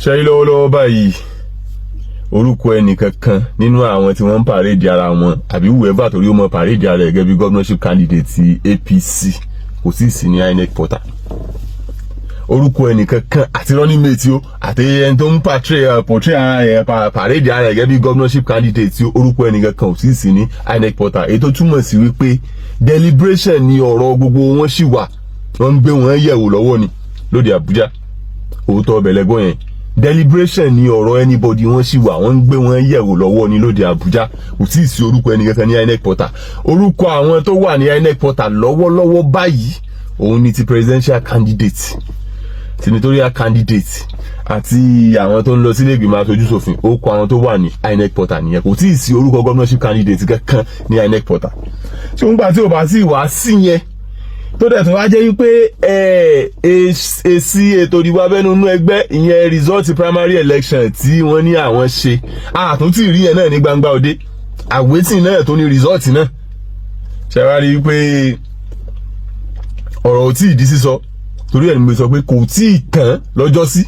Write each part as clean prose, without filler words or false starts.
ṣe lọ́wọ́lọ́wọ́ báyìí orúkọ ẹnìkankan nínú àwọn tí wọ́n ń pàrédì ara wọn àbí whoever torí ó mọ pàrédì ara ẹ̀ gẹ́gẹ́ bí governorship candidate ti APC kò sí sí ní INEC portal. Orúkọ ẹnìkankan àti running mate o àti ẹni tó ń portray ara ẹ̀ pàrédì ara ẹ̀ gẹ́gẹ́ bí governorship candidate tí orúkọ ẹnìkankan ò sí sí ní INEC portal. Èyí tó túmọ̀ sí wípé deliberation ni ọ̀rọ̀ gbogbo wọn ṣì wà, wọ́n ń gbé wọn yẹ̀wò lọ́wọ́ ni lóde Àbújá. Òótọ́ ọbẹ̀ lẹ́gbọ́n yẹn. Deliberation ni ọ̀rọ̀ anybody wọ́n sì wà, wọ́n ń gbé wọn yẹ̀wò lọ́wọ́ ní lóde Àbújá. Kò tí ì sí orúkọ ẹnìkankan ní INEC portal. Orúkọ àwọn tó wà ní INEC portal lọ́wọ́lọ́wọ́ báyìí òun ni ti presidential candidate, senatorial candidate àti àwọn tó ń lọ sílé ìgbìmọ̀ aṣojú ṣòfin. Orúkọ àwọn tó wà ní INEC portal nìyẹn. Kò tí ì sí orúkọ governorship candidate kankan ní INEC portal. Ṣé nígbà tí ò bá sí ìwà sí yẹn tó dẹ̀ tún wá jẹ́ wípé èsì ètò ìdìbò abẹ́nú inú ẹgbẹ́ ìyẹn result primary election tí wọ́n ní àwọn ṣe àtúntì rí ẹ̀ náà ní gbangba òde, àwétì náà tó ní result náà. Ṣé wá rí wípé ọ̀rọ̀ ò tí ì di sísọ, torí ẹ̀ ni mo sọ pé kò tí ì tán lọ́jọ́ sí.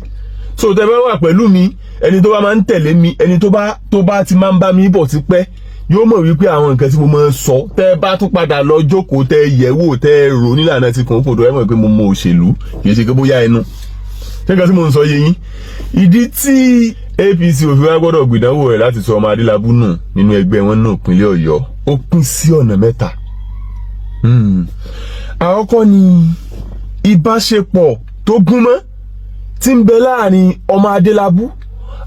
So tẹ́ bá wà pẹ̀lú mi, ẹni tó bá máa ń tẹ̀lé mi, ẹni tó bá ti máa ń bá mi bọ̀ ti pẹ́, yóò mọ̀ wípé àwọn nǹkan tí mo máa ń sọ tẹ́ bá tún padà lọ jókòó tẹ́ yẹ̀wò tẹ́ rò nílànà tí kò ń fòdò ẹ mọ̀ pé mo mọ òṣèlú kì í ṣe pé bóyá ẹnu. Ṣé nǹkan tí mo ń sọ yé yín? Ìdí tí APC ò fi wá gbọ́dọ̀ gbìdánwò rẹ̀ láti sọ ọmọ Adélábù nù nínú ẹgbẹ́ wọn náà ìpínlẹ̀ Ọ̀yọ́ ó pín sí ọ̀nà mẹ́ta. Àkọ́kọ́ ni ìbáṣepọ̀ tó gúnmọ́ tí ń bẹ láàrin ọmọ Adélábù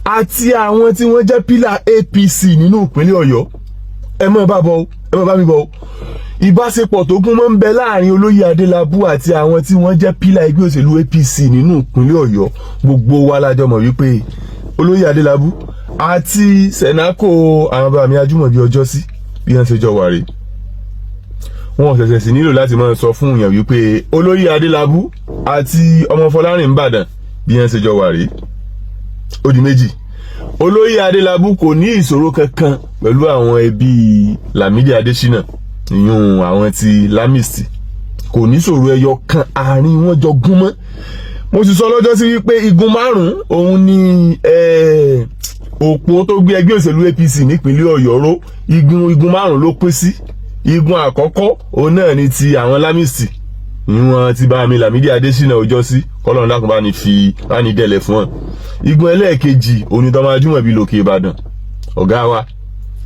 àti àwọn tí wọ́n jẹ́ pílà APC nínú ìpínlẹ̀ Ọ̀yọ́. Ẹ mọ̀ bá mi bọ̀. Ìbáṣepọ̀ tó gún mọ́ ń bẹ láàrin olóyè Adélábù àti àwọn tí wọ́n jẹ́ pílà ẹgbẹ́ òṣèlú APC nínú ìpínlẹ̀ Ọ̀yọ́. Gbogbo wa la jọ mọ̀ wípé olóyè Adélábù àti Sẹ̀nákò àwọn bàbá mi Ajúmọ̀bí ọjọ́ sí bí wọ́n ṣe jọ wà rè. Wọ́n ṣẹ̀ṣẹ̀ sì nílò láti máa sọ fún èèyàn wípé olóyè Adélábù àti ọmọ Fọlárìn Ìbàdàn bí wọ́n ṣe jọ wà rè. Ó di méjì. Olóyè Adélábù kò ní ìṣòro kankan pẹ̀lú àwọn ẹbí Lámídì Adéṣínà, ìyún àwọn ti Lamist. Kò ní ìṣòro ẹyọ kan, àárín wọn jọ gún mọ́. Mo sì sọ lọ́jọ́ sí wípé igun márùn-ún òun ni òpó tó gbé ẹgbẹ́ òṣèlú APC nípínlẹ̀ Ọ̀yọ́ ró. Igun márùn-ún ló pín sí. Igun àkọ́kọ́ òun náà ni ti àwọn Lamist, ìwọ̀n ti bá mi Lámídì Adéṣínà ọjọ́ sí kọ́lọ́run dákun bá ní dẹ̀lẹ̀ fún wọn. Igun ẹlẹ́ẹ̀kejì onítọ́mọ Ajúmọ̀bí lókè Ìbàdàn ọ̀gá wa.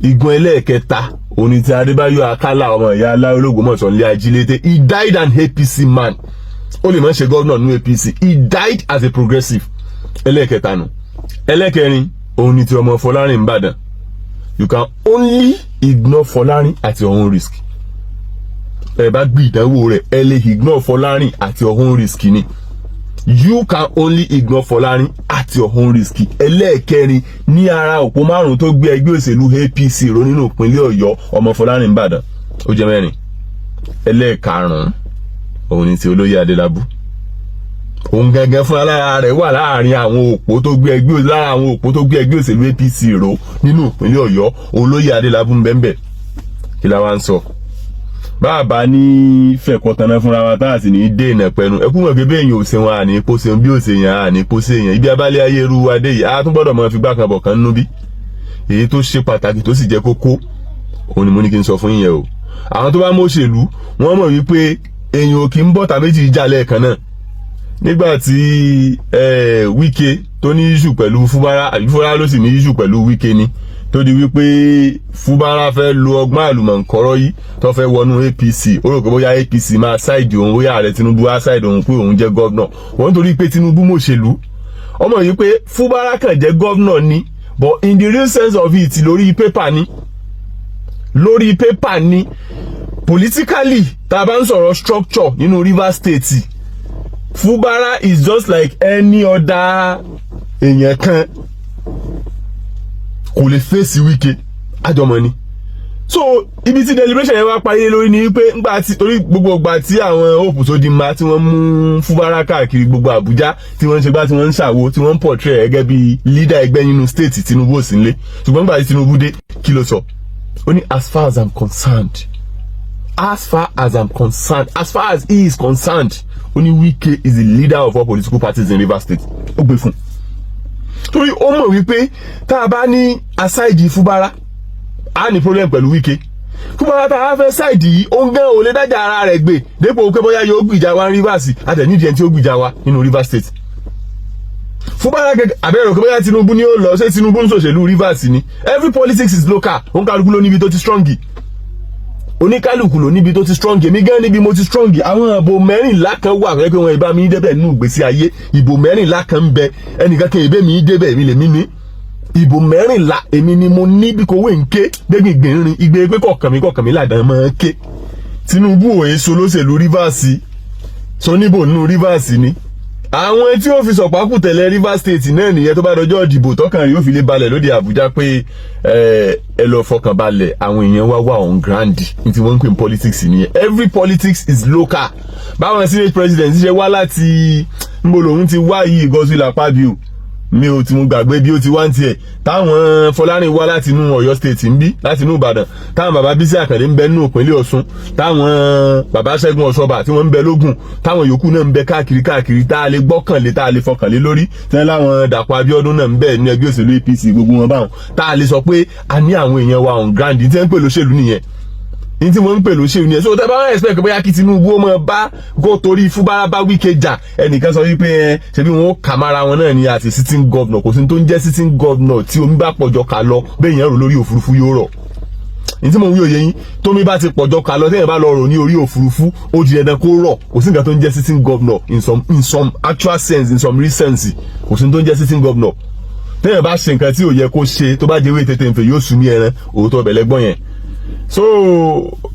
Igun ẹlẹ́ẹ̀kẹta oní ti Adébáyọ̀ Akálà ọmọ ìyá Ológbòmọ̀ṣọ́ nílé Ajílété. He died an APC man. Ó lè má ṣe gómìnà nínú APC. He died as a progressive. Ẹlẹ́ẹ̀kẹta nù. Ẹlẹ́ẹ̀kẹrin oní ti ọmọ Fọlárìn Ìbàdàn. You can only ignore Fọlárìn at your own risk. Ẹ bá gbé ìdánwò rẹ̀ ẹ lè ignore Fọlárìn at your own risk ni. You can only ignore Fọlárìn at your own risk. Ẹlẹ́ẹ̀kẹrin ní ara òpó márùn-ún tó gbé ẹgbẹ́ òṣèlú APC ró nínú ìpínlẹ̀ Ọ̀yọ́ ọmọ Fọlárìn Ìbàdàn ó jẹ́ mẹ́rin. Ẹlẹ́ẹ̀karùn-ún òun ni ti olóyè Adélábù. Òun gẹ́gẹ́ fún alára rẹ̀ wà láàrin àwọn òpó tó gbé ẹgbẹ́ òṣèlú APC ró nínú ìpínlẹ̀ Ọ̀yọ́. Olóyè Adélábù ń bẹ́ẹ̀ kí la wá ń sọ. Bàbá ní fẹ̀kọ́ tanná fúnra wa tá a sì ní dènà pẹ̀lú ẹkún mọ̀ pé bẹ́ẹ̀ yẹn ò ṣeun àní kó ṣeun bí ò ṣèyàn àní kó ṣèyàn. Ibi abálé ayé irú adé yìí a tún gbọ́dọ̀ mọ fi gbá kan bọ̀ kan nínú bí. Èyí tó ṣe pàtàkì tó sì jẹ́ kókó òun ni mo ní kí n sọ fún yín yẹn o. Àwọn tó bá mọ̀ òṣèlú wọ́n mọ̀ wípé èèyàn ò kì í bọ́ta méjì jà lẹ́ẹ̀kan náà. Nígbà tí Wike tó ní issue pẹ̀lú Fúbárà àbí Fúbárà ló sì ní issue pẹ̀lú Wike ni tó di wípé Fúbárà fẹ́ lo ọgbọ́n àlùmọ̀ǹkọ́rọ́ yìí tó fẹ́ wọnú APC. Ó rò pé bóyá APC máa ṣáìdì òun, bóyá ààrẹ Tinubu á ṣáìdì òun pé òun jẹ́ gọ́vnọ̀. Wọ́n torí pé Tinubu mọ̀ṣèlú ọmọ yìí pé Fúbárà kàn jẹ́ gọ́vnọ̀ ni, but in the real sense of it lórí pépà ni politically tá a bá ń sọ̀rọ̀ structure nínú Rivers State, Fúbárà is just like any other èèyàn kan. Kò lè fèsì Wike àjọmọ̀ ni. So ibi tí deliberation yẹn wá parí lórí ni wípé ńgbà tí torí gbogbo ìgbà tí àwọn Hope Uzodinma tí wọ́n mú Fúbárà káàkiri gbogbo Àbújá tí wọ́n ń ṣe gbá tí wọ́n ń ṣàwo tí wọ́n ń portray gẹ́gẹ́ bí leader ẹgbẹ́ nínú state Tinubu ò sí nílé. Ṣùgbọ́n nígbà tí Tinubu dé kí ló sọ? Ó ní as far as he is concerned, ó ní Wike is the leader of all political parties in Rivers State. Ó gbé fún. torí ó mọ̀ wípé tá a bá ní asáìdì Fúbárà a ní problem pẹ̀lú Wike. Fúbárà tá a fẹ́ sáìdì yìí ó ń gán ò lè dájà ara rẹ̀ gbé dépò pé bóyá yóò gbìjà wa ní Rivers àtẹ̀nídìí ẹni tí ó gbìjà wa nínú Rivers State. Fúbárà gẹ́gẹ́ àbẹ̀rẹ̀ pé bóyá Tinubu ni ó lọ ṣé Tinubu ń ṣòṣèlú Rivers ni. Every politics is local. Oníkálukú ló níbi tó ti strong. Oníkálukú ló níbi tó ti strong. Èmi gan níbi mo ti strong. Àwọn ìbò 14 kan wà pé wọ́n ìbá mi débẹ̀ nínú ìgbésí ayé. Ìbò 14 kan ń bẹ. Ẹnìkan kan ìbé mi débẹ̀ èmi lè mí ní. Ìbò 14 èmi ni mo ní bí kò wé ń ké dégbìngbìnrin igbe pé kọ̀ọ̀kan mi ládàá máa ké. Tinubu ò èso lóṣèlú Rivers. So níbo nínú Rivers ni. Àwọn tí ó fi sọ̀pákù tẹ̀lé Rivers State náà nìyẹn tó bá dọjọ́ ìdìbò tọ́kàn rí ó fi lè balẹ̀ lóde Àbújá pé ẹ lọ fọkàn balẹ̀ àwọn èèyàn wá on ground ní tí wọ́n ń pè ní politics nìyẹn. Every politics is local. Báwọn senate president ṣe wá láti níbo lòun ti wá yìí Godswill Akpabio mi ò tí mo gbàgbé bí ó ti wá ń tiẹ̀ táwọn Fọlárin wá láti inú Ọ̀yọ́ state ń bí láti inú Ìbàdàn táwọn bàbá Bísí Àkàndé ń bẹ nínú ìpínlẹ̀ Ọ̀ṣun táwọn bàbá Ṣẹ́gun Ọ̀ṣọ́bà tí wọ́n ń bẹ lógùn táwọn yòókù náà ń bẹ káàkiri tá a lè gbọ́kànlé tá a lè fọkànlé lórí tẹ́lẹ̀ láwọn Dàpọ̀ Abíọ́dún náà ń bẹ ní ẹgbẹ́ òṣèlú APC gbogbo wọn báwọn tá a lè sọ pé a ní àwọn èèyàn wa on ground tí wọ́n ń pè lóṣèlú nìyẹn ní tí wọ́n ń pè lóṣèlú nìyẹn so tẹ́ bá wọ́n expect bóyá kí Tinubu ó máa bá kó torí Fúbárà bá Wike jà ẹnìkan sọ wípé ṣebí wọn ó kà mára wọn náà ní àti sitting governor kò sí tó ń jẹ́ sitting governor tí omi bá pọ̀jọ́ ká lọ bẹ́ẹ̀ yẹn rò lórí òfurufú yóò rọ̀ ní tí mo wí òye yín tómi bá ti pọ̀jọ́ ká lọ tẹ́yìn bá lọ rò ní orí òfurufú ó di dandan kó rọ̀ kò sí nǹkan tó ń jẹ́ sitting governor in some actual sense in some real sense kò sí tó ń jẹ́ sitting governor tẹ́yìn bá ṣe nǹkan tí ò yẹ kó ṣe tó bá jẹ́ wé tètè nfẹ̀ yóò sùn ní ẹran òótọ́ bẹ̀lẹ́gbọ́n yẹn so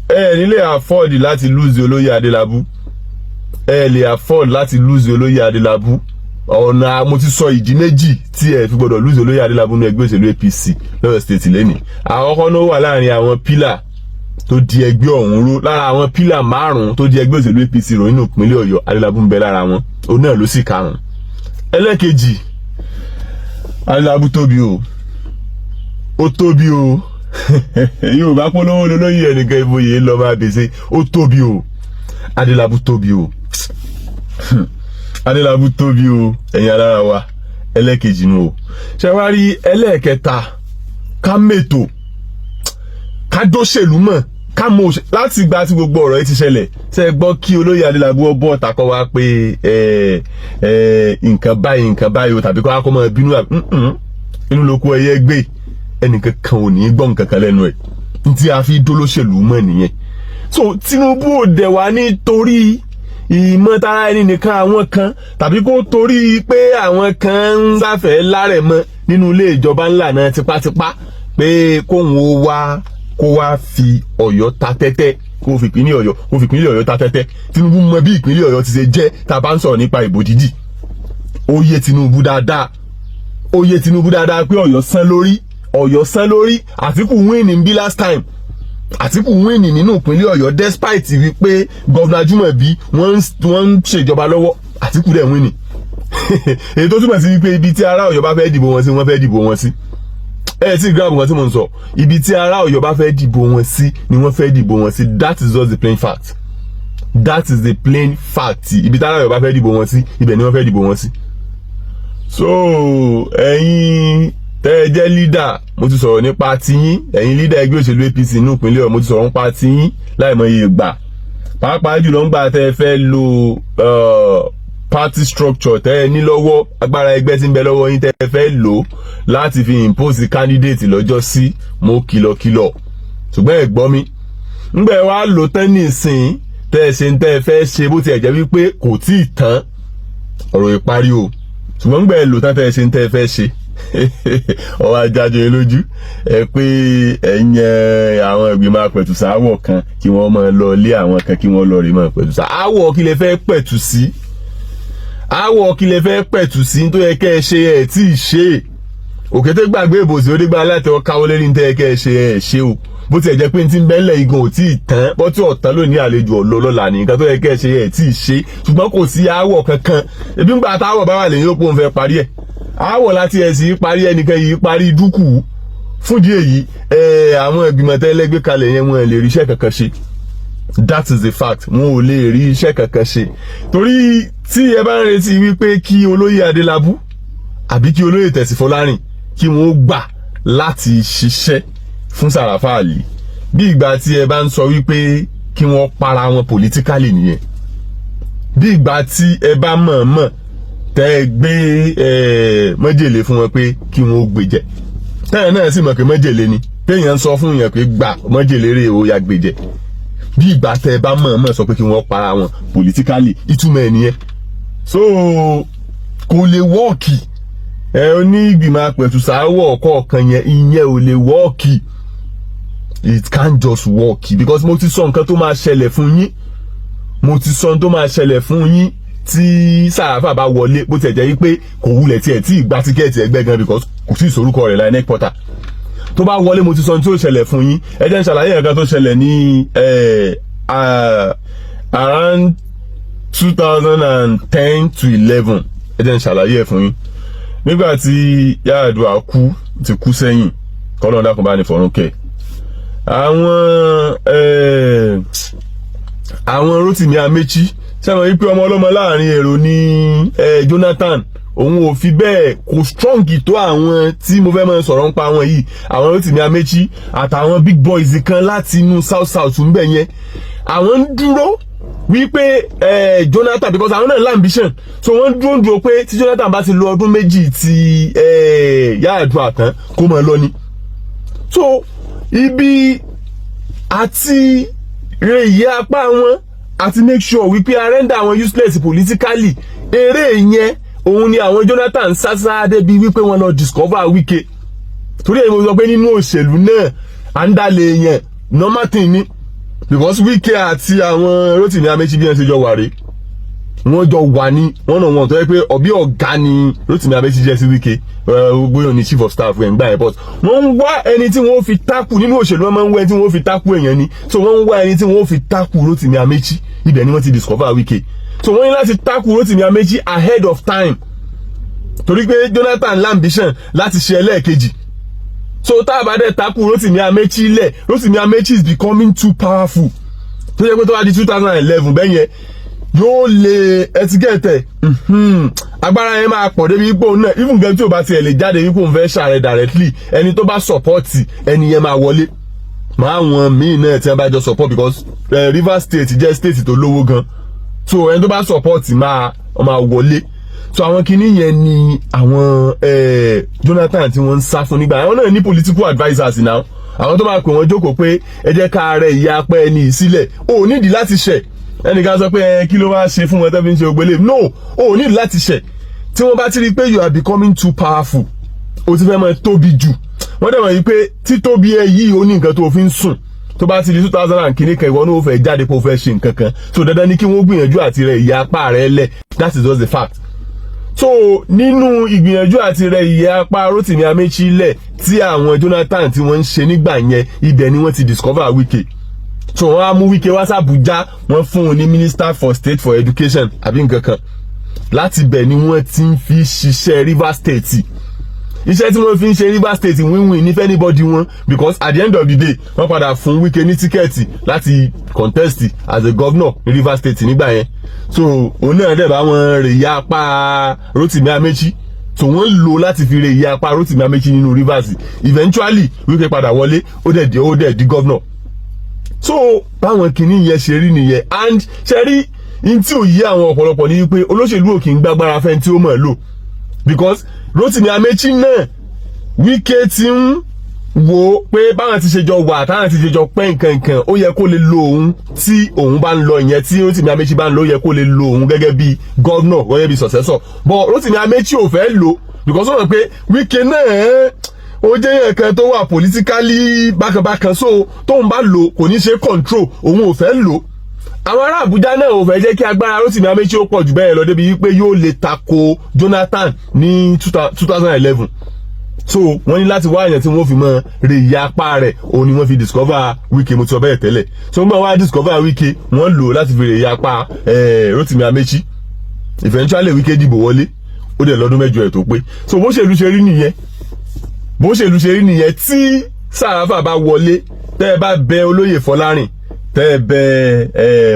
ẹ nílé afford láti lose Olóyè Adélabú ẹ lè afford láti lose Olóyè Adélabú ọ̀nà mo ti sọ ìdí méjì tí ẹ fi gbọdọ̀ lose Olóyè Adélabú ní ẹgbẹ́ òṣèlú APC lọ́yọ̀ state lẹ́nì àkọ́kọ́ ló wà láàrin àwọn pílà tó di ẹgbẹ́ ọ̀hún ró lára àwọn pílà 5 tó di ẹgbẹ́ òṣèlú APC rò nínú ìpínlẹ̀ Ọ̀yọ́ Adélabú ń bẹ lára wọn òun náà ló sì karùn ẹlẹ́kejì Adélabú tóbi o ó tóbi o yóò bá polówó lólóyè ẹnìkan ìbòye lọ máa bèsè ó tóbi o Adélabú tóbi o Adélabú tóbi o ẹ̀yin alára wa ẹlẹ́kejì nù o ṣe wá rí ẹlẹ́ẹ̀kẹta ká mẹ́tò ká dóṣèlú mọ̀ ká mọ̀ láti gba tí gbogbo ọ̀rọ̀ yìí ti ṣẹlẹ̀ ṣe gbọ́ kí Olóyè Adélabú ọbọ̀ takọ́ wá pé nǹkan báyìí o tàbí kọ́ wá kọ́ mọ́ bínú inú lóko ẹyẹ gbé ẹnìkan kan ò ní gbọ́ nǹkan kan lẹ́nu ẹ̀ tí a fi dólóṣèlú mọ̀ nìyẹn so Tinubu ò dẹ̀ wá nítorí ìmọ̀tara ẹni nìkan àwọn kan tàbí kó torí pé àwọn kan ń sáfẹ́ lárẹ̀ mọ́ nínú ilé ìjọba ńlá náà tipátipá pé kóun ó wá fi Ọ̀yọ́ ta tẹ́tẹ́ kó fi ìpínlẹ̀ Ọ̀yọ́ ta tẹ́tẹ́ Tinubu mọ bí ìpínlẹ̀ Ọ̀yọ́ ti ṣe jẹ́ tá a bá ń sọ̀rọ̀ nípa ìbò dídì ó yé Tinubu dáadáa pé Ọ̀yọ́ sán lórí Àtíkù win in bí last time Àtíkù win nínú ìpínlẹ̀ Ọ̀yọ́ despite wípé Governor Ajumobi wọ́n ń ṣèjọba lọ́wọ́ Àtíkù dẹ̀ win èyí tó túmọ̀ sí wípé ibi tí ará Ọ̀yọ́ bá fẹ́ dìbò wọn sí wọ́n fẹ́ dìbò wọn sí tí grab nǹkan tí mo ń sọ ibi tí ará Ọ̀yọ́ bá fẹ́ dìbò wọn sí ni wọ́n fẹ́ dìbò wọn sí that is just the plain fact ibi tí ará Ọ̀yọ́ bá fẹ́ dìbò wọn sí ibẹ̀ ni wọ́n fẹ́ dìbò wọn sí so ẹ̀yin tẹ́ ẹ jẹ́ leader mo ti sọ̀rọ̀ nípa tiyín ẹ̀yin leader ẹgbẹ́ òṣèlú APC ní ìpínlẹ̀ Ọ̀yọ́ mo ti sọ̀rọ̀ nípa tiyín láìmọye ìgbà pàápàá jùlọ ńgbà tẹ́ ẹ fẹ́ lo party structure tẹ́ ẹ ní lọ́wọ́ agbára ẹgbẹ́ tí ń bẹ lọ́wọ́ yín tẹ́ ẹ fẹ́ lò láti fi impose candidate lọ́jọ́ sí mo kìlọ̀kìlọ̀ ṣùgbọ́n ẹ gbọ́ mi ńgbà ẹ wá lò tán nísìn tẹ́ ẹ ṣe ń tẹ́ ẹ fẹ́ ṣe bó tiẹ̀ jẹ́ wípé kò tí ì tán ọ̀rọ̀ ìparí o ṣùgbọ́n ńgbà ẹ lò tán tẹ́ ẹ ṣe ń tẹ́ ẹ fẹ́ ṣe ọwọ́ ajájọ lójú ẹ pé ẹ̀yin àwọn ìgbìmọ̀ apẹ̀tùsáwọ̀ kan kí wọ́n máa lọ lé àwọn kan kí wọ́n lọ rí máa pẹ̀tùsá àwọ̀ kí lẹ fẹ́ pẹ̀tù sí tó yẹ kẹ́ ẹ ṣe ẹ̀ tí ì ṣe òkété gbàgbé ìbòsí ó dé gbà láti ọ káwọ́ lérí tẹ́ ẹ kẹ́ ẹ ṣe ẹ̀ ṣe o bó tiẹ̀ jẹ́ pé tí ń bẹ́ńlẹ̀ igun ò tí ì tán bọ́ tí ọ̀tán ló ní àlejò ọ̀lọ́lọ́lá ní nǹkan tó yẹ kẹ́ ẹ ṣe ẹ̀ tí ì ṣe ṣùgbọ́n kò sí àwọ̀ kankan ebi ń gbà táwọ̀ bá wà lẹ́yìn ó pòun fẹ́ parí ẹ̀ àwọ̀ láti ẹ̀sìn parí ẹnìkan yìí parí dúkù fúndì èyí àwọn ìgbìmọ̀ tẹ́lẹ́gbẹ́ kalẹ̀ yẹn wọn lè rí iṣẹ́ kankan ṣe that is the fact wọn ò lè rí iṣẹ́ kankan ṣe torí tí ẹ bá ń retí wípé kí Olóyè Adélabú àbí kí olóyè Tẹ̀sí Fọlárìn kí wọ́n gbà láti ṣiṣẹ́ fún Sàràfà Àlì bí ìgbà tí ẹ bá ń sọ wípé kí wọ́n para wọn politically nìyẹn, bí ìgbà tí ẹ bá mọ̀ọ́mọ̀ tẹ́ gbé májèlé fún wọn pé kí wọ́n gbé jẹ, tẹ́yìn náà sì mọ̀ pé májèlé ni, téèyàn sọ fún yẹn pé gbà májèlé rè ó ya gbé jẹ, bí ìgbà tẹ́ ẹ bá mọ̀ọ́mọ̀ sọ pé kí wọ́n para wọn politically, ìtumọ̀ ẹ̀ nìyẹn. So kò lè wọ́ọ̀kì ní ìgbìmọ̀ apẹ̀tùsáwọ̀ kọ̀ọ̀kan yẹn, ìyẹn ò lè wọ́ọ̀kì. It can't just work because mo ti sọ nǹkan tó máa ṣẹlẹ̀ fún yín, mo ti sọ tó máa ṣẹlẹ̀ fún yín tí Sàràfà bá wọlé, bó tiẹ̀ jẹ́ wípé kò wulẹ̀ tiẹ̀ tí ìgbà tíkẹ́ẹ̀tì ẹgbẹ́ gan because kò sí ìsorúkọ rẹ̀ láì nẹ́pọ̀tà tó bá wọlé. Mo ti sọ tí ó ṣẹlẹ̀ fún yín, ẹ jẹ́ n ṣàlàyé nǹkan tó ṣẹlẹ̀ ní around 2010 to 11, ẹ jẹ́ n ṣàlàyé ẹ̀ fún yín. Nígbà tí Yar'Adua ti kú sẹ́yìn, kọ́lọ́n dákun bá ní fọ̀run kẹ́, àwọn Rotimi Amechi sẹ́wọ̀n wípé ọmọ ọlọ́mọ láàrin èrò ní Jonathan, òun ò fi bẹ́ẹ̀ kò strong tó àwọn tí mo fẹ́ máa sọ̀rọ̀ ń pa wọn yìí, àwọn Rotimi Amechi àtàwọn big boys kan láti inú south ń bẹ̀ yẹn, àwọn ń dúró wípé Jonathan because àwọn náà l'ambition, so wọ́n dúró pé tí Jonathan bá ti lo ọdún méjì ti Yar'Adua tán kó máa lọ ni. So ibi àti re ìyé apá wọn àti make sure wípé arẹ́ndà àwọn useless politically, eré yẹn òun ni àwọn Jonathan sásá débi wípé wọ́n lọ discover Wike. Torí èmi sọ pé nínú òṣèlú náà à ń dalẹ̀ yẹn normal thing ni because Wike àti àwọn Rotimi Amechi bí wọ́n ṣe jọ wà rè, wọ́n jọ wà ní wọ́n náà wọ́n tó yẹ pé ọ̀bí ọ̀gá ni Rotimi Amechi jẹ́ sí Wike, bóyá ní chief of staff ẹ̀ ń gbà ẹ̀ but wọ́n ń wá ẹni tí wọ́n fi tákù nínú òṣèlú, wọ́n máa ń wá ẹni tí wọ́n fi tákù èèyàn ni, so wọ́n ń wá ẹni tí wọ́n fi tákù Rotimi Amechi, ibẹ̀ ni wọ́n ti discover Wike. So wọ́n ní láti tákù Rotimi Amechi ahead of time torí pé Jonathan l'ambition láti ṣe ẹlẹ́ẹ̀kejì. So tá a bá dẹ̀ tákù Rotimi Amechi lẹ̀, Rotimi Amechi is becoming too powerful tó yẹ pé tó bá di 2011 bẹ́yẹn yóò lè ẹtíkẹ́tẹ̀ agbára yẹn máa pọ̀ débi wípé òun náà even gan tí ò bá tiẹ̀ lè jáde wípé òun fẹ́ ṣàrẹ directly, ẹni tó bá support ẹni yẹn máa wọlé, máa wọn míì náà tí wọ́n bá jọ support because Rivers State jẹ́ state tó lówó gan, so ẹni tó bá support máa wọlé. So àwọn kinní yẹn ni àwọn Jonathan tí wọ́n ń sá fún nígbà àwọn náà ní political advisers now, àwọn tó máa pè wọ́n jókòó pé ẹ jẹ́ ká rẹ ìyá apẹ́ ẹni sílẹ̀, ó nídìí láti ṣẹ̀, ẹnìkan sọ pé kí ló wá ṣe fún wọn tó fi ń ṣe ògbélé, no, ó nídìí láti ṣẹ̀. Tí wọ́n bá ti rí pé you are becoming too powerful, ó ti fẹ́ máa tóbi jù, wọ́n dẹ̀ mọ̀ yìí pé títóbi ẹ yìí ó ní nǹkan tó fi ń sùn, tó bá ti di 2000 kìíní kan ìwọ náà ó fẹ́ jáde pé ó fẹ́ ṣe nǹkan kan, so dandan ni kí wọ́n gbìyànjú àti rẹ ìyá apá rẹ lẹ̀, that is just the fact. So nínú ìgbìyànjú àti rẹ ìyá apá Rotimi Amechi lẹ̀ tí àwọn Jonathan tí wọ́n ń ṣe nígbà yẹn, ibẹ̀ ni wọ́n ti discover Wike. So wọ́n á mú Wike wá s'Abuja, wọ́n fún un ní Minister for State for Education àbí nǹkan kan, láti bẹ̀ ni wọ́n ti ń fi ṣiṣẹ́ Rivers State. Iṣẹ́ tí wọ́n fi ń ṣe Rivers State win-win ní anybody wọn because at the end of the day wọ́n padà fún Wike ní tíkẹ́ẹ̀tì láti contest as a governor ní Rivers State nígbà yẹn. So òun náà dẹ̀ bá wọn rè ya apá Rotimi Amechi, so wọ́n lò láti fi rè ya apá Rotimi Amechi nínú Rivers. Eventually Wike padà wọlé, ó dẹ̀ di governor. So báwọn kìíní yẹn ṣe rí nìyẹn, and ṣe rí in tí ò yí àwọn ọ̀pọ̀lọpọ̀ ní wípé olóṣèlú ò kì í gbágbára fẹ́ tí ó mọ̀ lò because Rotimi Amechi náà Wike ti ń wo pé báwọn ti ṣe jọ wà táwọn ti ṣe jọ pẹ́ nǹkan ó yẹ kó lè lo òun tí òun bá ń lọ ìyẹn tí Rotimi Amechi bá ń lọ ó yẹ kó lè lo òun gẹ́gẹ́ bí governor gẹ́gẹ́ bí successor, but Rotimi Amechi ò fẹ́ lò because ó mọ̀ pé Wike náà ó jẹ́ yẹn kan tó wà politically bákanbákan, so tóun bá lò kò ní ṣe control, òun ò fẹ́ lò. Àwọn ará Àbújá náà ò fẹ́ jẹ́ kí agbára Rotimi Amechi ó pọ̀ jù bẹ́ẹ̀ lọ débi wípé yóò lè tako Jonathan ní 2011. So wọ́n ní láti wá èèyàn tí wọ́n fi mọ rè ìyá apá rẹ̀, òun ni wọ́n fi discover Wike, mo ti sọ bẹ́ẹ̀ tẹ́lẹ̀. So wọ́n wá discover Wike, wọ́n lò láti fi rè ìyá apá Rotimi Amechi. Eventually Wike dìbò wọlé, ó dẹ̀ lọ́dún mẹ́jọ ẹ̀ tó pé. So bó ṣèlú ṣe rí nìyẹn, bó ṣèlú ṣe rí nìyẹn. Tí Sàràfà bá wọlé, tẹ́ ẹ bá bẹ olóyè Fọlárìn, tẹ́ ẹ bẹ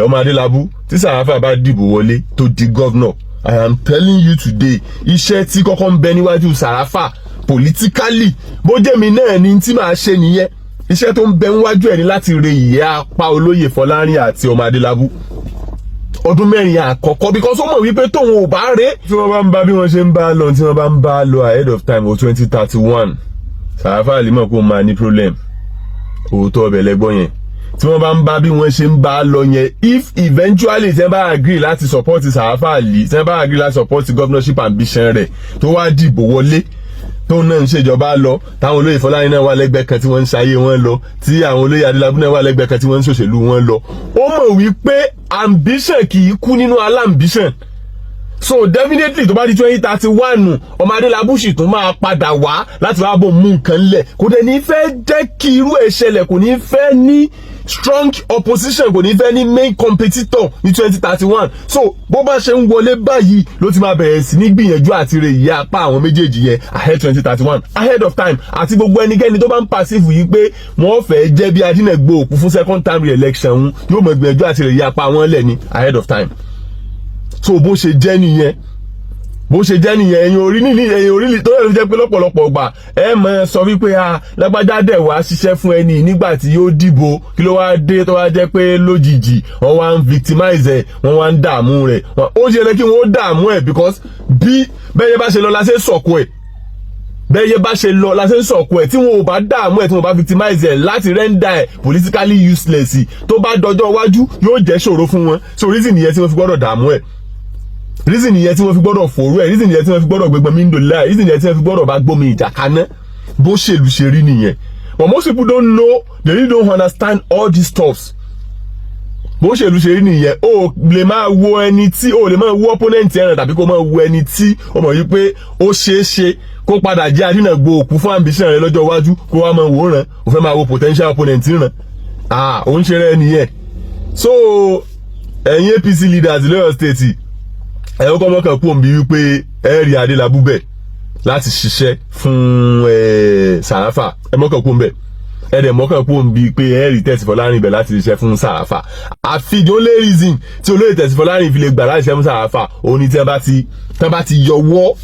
ọmọ Adélabú, tí Sàràfà bá dìbò wọlé tó di governor, I am telling you today, iṣẹ́ tí kọ́kọ́ ń bẹ níwájú Sarafa politically bó jẹ́ mi náà ni tí màá ṣe nìyẹn. Iṣẹ́ tó ń bẹ níwájú ẹ̀ ní láti re ìyẹ́ apá olóyè Fọlárin àti ọmọ Adélabú ọdún mẹ́rin àkọ́kọ́, because ó mọ̀ wípé tóun ò bá ré tí wọ́n bá ń bá bí wọ́n ṣe ń bá lọ tí wọ́n bá ń bá lọ ahead of time o 2031 Sarafa lè mọ̀ pé ó máa ní problem. Òótọ́ ọbẹ̀ lẹ́gbọ́n yẹn tí wọ́n bá ń bá bí wọ́n ṣe ń bá lọ yẹn, if eventually tí wọ́n bá agree láti support Sarafa tí wọ́n bá agree láti support governorship ambition rẹ̀ tó wá dìbò wọlé tóun náà ń ṣèjọba lọ, táwọn olóyè Fọlárin náà wà lẹ́gbẹ̀ẹ́ kan tí wọ́n ń ṣayé wọn lọ, tí àwọn olóyè Adélabú náà wà lẹ́gbẹ̀ẹ́ kan tí wọ́n ń ṣòṣèlú wọn lọ, ó mọ̀ wípé ambition kì í kú nínú alambition. So definitely tó bá di 2031 ọmọ Adélabú sì tún máa padà wá láti wá bò mú nǹkan lẹ̀, kò dẹ̀ ní fẹ́ jẹ́ kí irú ẹ̀ ṣẹlẹ̀, kò ní fẹ́ ní strong opposition, kò ní fẹ́ ní main competitor ní 2031. So bó bá ṣe ń wọlé báyìí ló ti máa bẹ̀rẹ̀ sí ní gbìyànjú àti rè ìyá apá àwọn méjèèjì yẹn ahead 2031 ahead of time. Àti gbogbo ẹnikẹ́ni tó bá ń passive yìí pé wọ́n fẹ́ jẹ́ bí Adínàgbò òkú fún second time re-election yóò mọ̀ gbìyànjú àti rè ìyá apá wọn lẹ̀ ní ahead of time. So bó ṣe jẹ́ nìyẹn, ẹ̀yin orí tó yẹ jẹ́ pé lọ́pọ̀lọpọ̀ gbà ẹ mọ̀ sọ wípé lágbájá dẹ̀ wá ṣiṣẹ́ fún ẹni nígbà tí yóò dìbò, kí ló wá dé tó wá jẹ́ pé lójijì wọ́n wá ń victimize ẹ̀, wọ́n wá ń dààmú rẹ̀. Ó ṣe lẹ́ kí wọ́n dààmú ẹ̀ because bí bẹ́yẹ bá ṣe lọ la ṣe sọ̀kù ẹ̀, tí wọn ò bá dààmú ẹ̀, tí wọn bá victimize ẹ̀ láti render ẹ̀ politically useless, tó bá dọjọ́ iwájú yóò jẹ́ ṣòro fún wọn. So reason nìyẹn tí wọ́n fi gbọ́dọ̀ dààmú ẹ̀, reason nìyẹn tí wọ́n fi gbọ́dọ̀ fòrú ẹ̀, reason nìyẹn tí wọ́n fi gbọ́dọ̀ gbẹgbẹ́ mi ń dòlá, reason nìyẹn tí wọ́n fi gbọ́dọ̀ bá gbómi ìjà kaná. Bó ṣèlú ṣe rí nìyẹn. But most people don't know, they really don't understand all these stuffs. Bó ṣèlú ṣe rí nìyẹn. O lè máa wo ẹni tí o lè máa wo opponent ẹran tàbí kó máa wo ẹni tí o mọ̀ yí pé ó ṣeé ṣe kó padà jẹ́ Adínàgbò òkú fún ambition rẹ̀ lọ́jọ́ iwájú, kó wá máa wòran, ó fẹ́ máa wo potential opponent ràn. Ó ń ṣe rẹ̀ nìyẹn. So ẹ̀yin APC leaders lọ́yọ̀ state ẹ kọ́kọ́ mọ́kàn kú òǹbí wípé ẹ rí Adélabú bẹ̀ láti ṣiṣẹ́ fún Sarafa, ẹ mọ́kàn kú òǹbẹ̀, ẹ dẹ̀ mọ́kàn kú òǹbí pé ẹ rí Tẹ̀sí Fọlárin bẹ̀ láti ṣiṣẹ́ fún Sarafa. Àfi the only reason tí olóyè Tẹ̀sí Fọlárin fi lè gbà láti ṣiṣẹ́ fún Sarafa òun ni tí wọ́n bá ti yọwọ́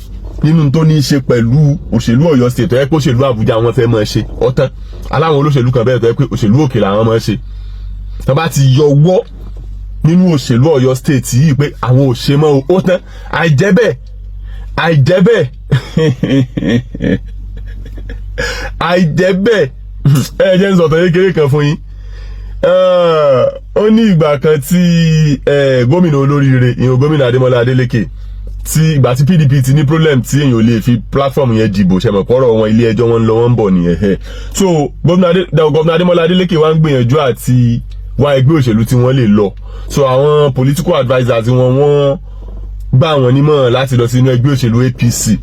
nínú tó ní í ṣe pẹ̀lú òṣèlú Ọ̀yọ́ state tó yẹ pé òṣèlú Àbújá wọn fẹ́ máa ṣe ọ̀tán. Aláwọn olóṣèlú kan bẹ́ẹ̀ tó yẹ pé òṣèlú òkè làwọn máa ṣe. Tí wọ́n bá ti yọwọ́ nínú òṣèlú Ọ̀yọ́ state yìí pé àwọn ò ṣe mọ́ ó tán, àìjẹ́bẹ̀ ẹ jẹ́ ń sọ̀tọ̀ kékeré kan fún yín. Ó ní ìgbà kan tí gómìnà olóríire ìyẹn gómìnà Adémọ́lá Adélékè tí ìgbà tí PDP ti ní problem tí èèyàn ò lè fi platform yẹn dìbò ṣẹmọ̀ pọ́rọ̀ wọn ilé ẹjọ́ wọn ń lọ wọn ń bọ̀ nìyẹn. So gómìnà Adémọ́lá Adélékè wá ń gbìyànjú àti wá ẹgbẹ́ òṣèlú tí wọ́n lè lọ. So àwọn political advisers wọ́n gbà wọ́n nímọ̀ràn láti lọ sínú ẹgbẹ́ òṣèlú APC,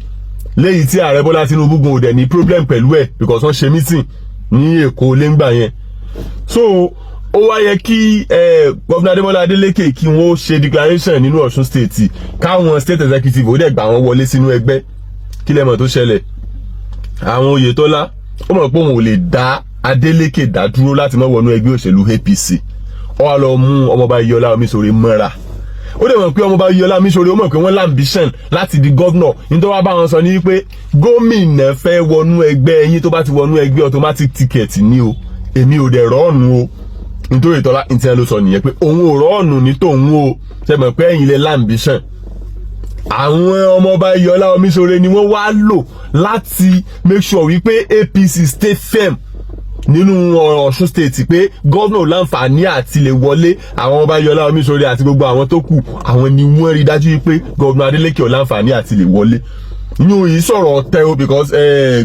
léyìí tí ààrẹ Bọ́lá Tinubu gun òdẹ̀ ní problem pẹ̀lú ẹ̀ because wọ́n ṣe meeting ní Èkó lẹ́ngbà yẹn. So ó wá yẹ kí gómìnà Adémọ́lá Adélékè kí wọ́n ṣe declaration nínú Ọ̀ṣun state, káwọn state executive ó dẹ̀ gbà wọ́n wọlé sínú ẹgbẹ́. Kí lẹ́mọ̀ tó ṣẹlẹ̀? Àwọn Oyètọ́lá ó mọ̀ pé òun ò lè dá Adélékè dá dúró láti má wọnú ẹgbẹ́ òṣèlú APC. Ó wá lọ mú ọmọọba Iyọlá Omiṣore mọ́ra. Ó dẹ̀ mọ̀ pé ọmọọba Iyọlá Omiṣore ó mọ̀ pé wọ́n l'ambition láti di governor. Ní tó wá bá wọn sọ ní pé gómìnà fẹ́ wọnú ẹgbẹ́ yín, tó bá ti wọnú ẹgbẹ́ automatic ticket ní o, èmi ò dẹ̀ rọ́ọ̀nù o. Nítorí Oyètọ́lá ìtìyẹn ló sọ nìyẹn pé òun ò rọ́ọ̀nù ní tòun o, ṣe mọ̀ pé ẹ̀yin lẹ l'ambition. Àwọn ọmọọba Iyọlá Omiṣore ni wọ́n wá lò láti make sure wípé APC stay firm nínú Ọ̀ṣun state pé gọ́vnà láǹfààní àti lè wọlé. Àwọn ọba Iyọlá Omiṣore àti gbogbo àwọn tó kù àwọn ni wọ́n rí dájú pé gọ́vnà Adélékè ò láǹfààní àti lè wọlé. Inú yìí sọ̀rọ̀ tẹ́ o because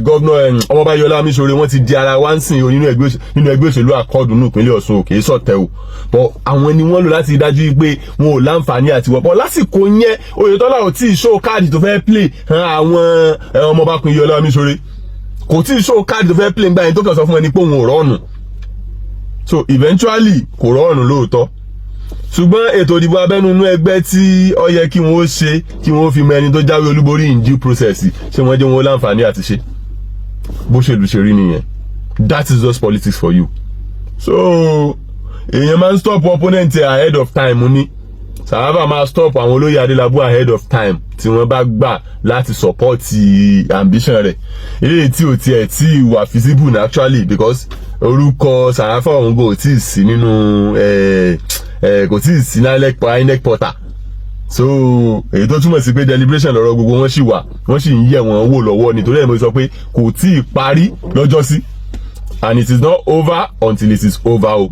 gọ́vnà ọmọọba Iyọlá Omiṣore wọ́n ti di ara wá ń sìn nínú ẹgbẹ́ òṣèlú Accord nínú ìpínlẹ̀ Ọ̀ṣun òkè sọ̀tẹ́ o. But àwọn ni wọ́n lò láti dájú pé wọn ò láǹfààní àti wọ́pọ̀. Lásìkò yẹn Oyètọ́lá ò tí ì show káàdì tó fẹ́ play àwọn ọmọọbakùnrin Iyọlá Omiṣore, kò tí ì show káàdì tó fẹ́ play nígbà yẹn tó kàn sọ fún ẹni pé òun ò rọ́ọ̀nù. So eventually kò rọ́ọ̀nù lóòótọ́, ṣùgbọ́n ètò ìdìbò abẹ́nú inú ẹgbẹ́ tí ó yẹ kí wọ́n ṣe kí wọ́n fi mọ ẹni tó jáwé olúborí in due process ṣé wọ́n jẹ́ wọn láǹfààní àti ṣe. Bó ṣèlú ṣe rí nìyẹn. That is just politics for you. So èèyàn máa ń stop opponent ahead of time ní Sarafa máa stop àwọn olóyè Adélabú ahead of time tí wọ́n bá gbà láti support ambition rẹ̀ eléyìí tí ò tiẹ̀ tí wà feasible naturally because orúkọ Sarafa òun kò tí ì sí nínú kò tí ì sí INEC portal so èyí tó túmọ̀ sí pé deliberation lọ́rọ̀ gbogbo wọn sì wà wọ́n sì ń yẹ̀ wọ́n wò lọ́wọ́ nítorí ẹ̀ mo sọ pé kò tí ì parí lọ́jọ́ sí and it is not over until it is over.